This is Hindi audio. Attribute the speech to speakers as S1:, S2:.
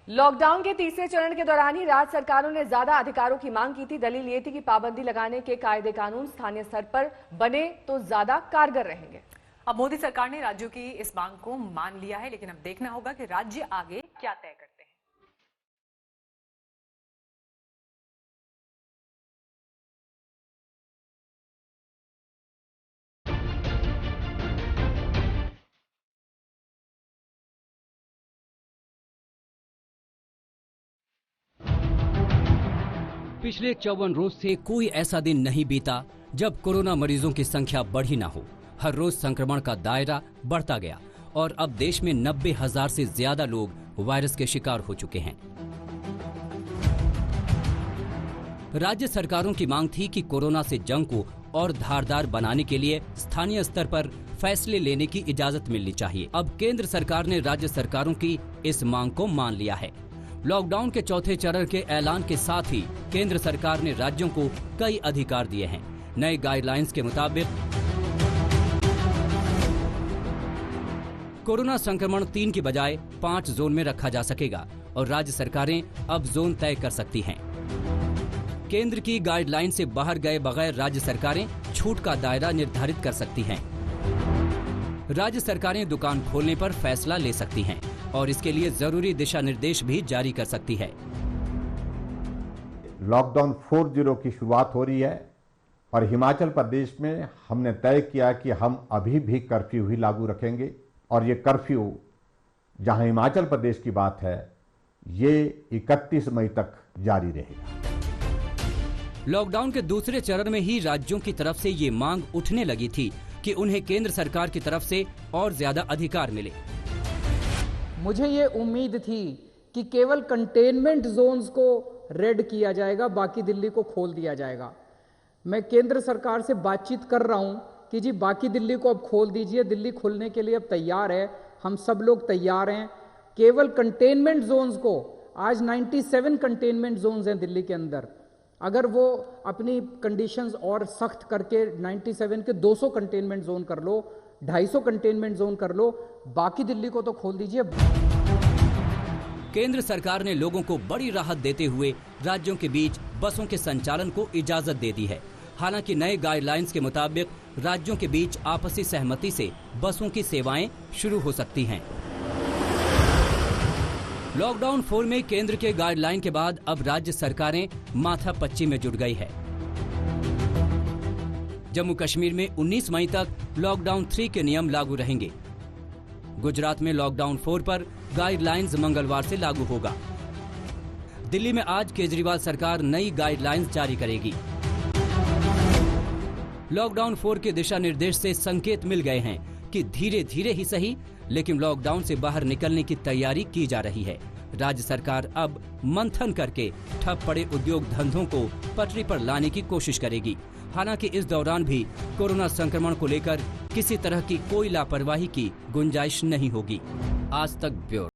S1: लॉकडाउन के तीसरे चरण के दौरान ही राज्य सरकारों ने ज्यादा अधिकारों की मांग की थी। दलील ये थी कि पाबंदी लगाने के कायदे कानून स्थानीय स्तर पर बने तो ज्यादा कारगर रहेंगे।
S2: अब मोदी सरकार ने राज्यों की इस मांग को मान लिया है, लेकिन अब देखना होगा कि राज्य आगे क्या तय करते हैं।
S3: पिछले 54 रोज से कोई ऐसा दिन नहीं बीता जब कोरोना मरीजों की संख्या बढ़ी ना हो। हर रोज संक्रमण का दायरा बढ़ता गया और अब देश में 90,000 से ज्यादा लोग वायरस के शिकार हो चुके हैं। राज्य सरकारों की मांग थी कि कोरोना से जंग को और धारदार बनाने के लिए स्थानीय स्तर पर फैसले लेने की इजाजत मिलनी चाहिए। अब केंद्र सरकार ने राज्य सरकारों की इस मांग को मान लिया है। लॉकडाउन के चौथे चरण के ऐलान के साथ ही केंद्र सरकार ने राज्यों को कई अधिकार दिए हैं। नए गाइडलाइंस के मुताबिक कोरोना संक्रमण 3 की बजाय 5 जोन में रखा जा सकेगा और राज्य सरकारें अब जोन तय कर सकती हैं। केंद्र की गाइडलाइन से बाहर गए बगैर राज्य सरकारें छूट का दायरा निर्धारित कर सकती हैं। राज्य सरकारें दुकान खोलने पर फैसला ले सकती हैं और इसके लिए जरूरी दिशा निर्देश भी जारी कर सकती है।
S4: लॉकडाउन 4.0 की शुरुआत हो रही है और हिमाचल प्रदेश में हमने तय किया कि हम अभी भी कर्फ्यू ही लागू रखेंगे और ये कर्फ्यू जहां हिमाचल प्रदेश की बात है ये 31 मई तक जारी रहेगा।
S3: लॉकडाउन के दूसरे चरण में ही राज्यों की तरफ से ये मांग उठने लगी थी कि उन्हें केंद्र सरकार की तरफ से और ज्यादा अधिकार मिले।
S5: मुझे ये उम्मीद थी कि केवल कंटेनमेंट जोन्स को रेड किया जाएगा, बाकी दिल्ली को खोल दिया जाएगा। मैं केंद्र सरकार से बातचीत कर रहा हूं कि जी बाकी दिल्ली को अब खोल दीजिए, दिल्ली खुलने के लिए अब तैयार है, हम सब लोग तैयार हैं। केवल कंटेनमेंट जोन्स को, आज 97 कंटेनमेंट जोन्स हैं दिल्ली के अंदर, अगर वो अपनी कंडीशंस और सख्त करके 97 के 200 कंटेनमेंट जोन कर लो, 250 कंटेनमेंट जोन कर लो, बाकी दिल्ली को तो खोल दीजिए।
S3: केंद्र सरकार ने लोगों को बड़ी राहत देते हुए राज्यों के बीच बसों के संचालन को इजाजत दे दी है। हालांकि नए गाइडलाइंस के मुताबिक राज्यों के बीच आपसी सहमति से बसों की सेवाएं शुरू हो सकती हैं। लॉकडाउन 4 में केंद्र के गाइडलाइन के बाद अब राज्य सरकारें माथापच्ची में जुट गई है। जम्मू कश्मीर में 19 मई तक लॉकडाउन 3 के नियम लागू रहेंगे। गुजरात में लॉकडाउन 4 पर गाइडलाइंस मंगलवार से लागू होगा। दिल्ली में आज केजरीवाल सरकार नई गाइडलाइंस जारी करेगी। लॉकडाउन 4 के दिशा निर्देश से संकेत मिल गए हैं कि धीरे धीरे ही सही, लेकिन लॉकडाउन से बाहर निकलने की तैयारी की जा रही है। राज्य सरकार अब मंथन करके ठप पड़े उद्योग धंधों को पटरी पर लाने की कोशिश करेगी। हालांकि इस दौरान भी कोरोना संक्रमण को लेकर किसी तरह की कोई लापरवाही की गुंजाइश नहीं होगी। आज तक ब्यूरो।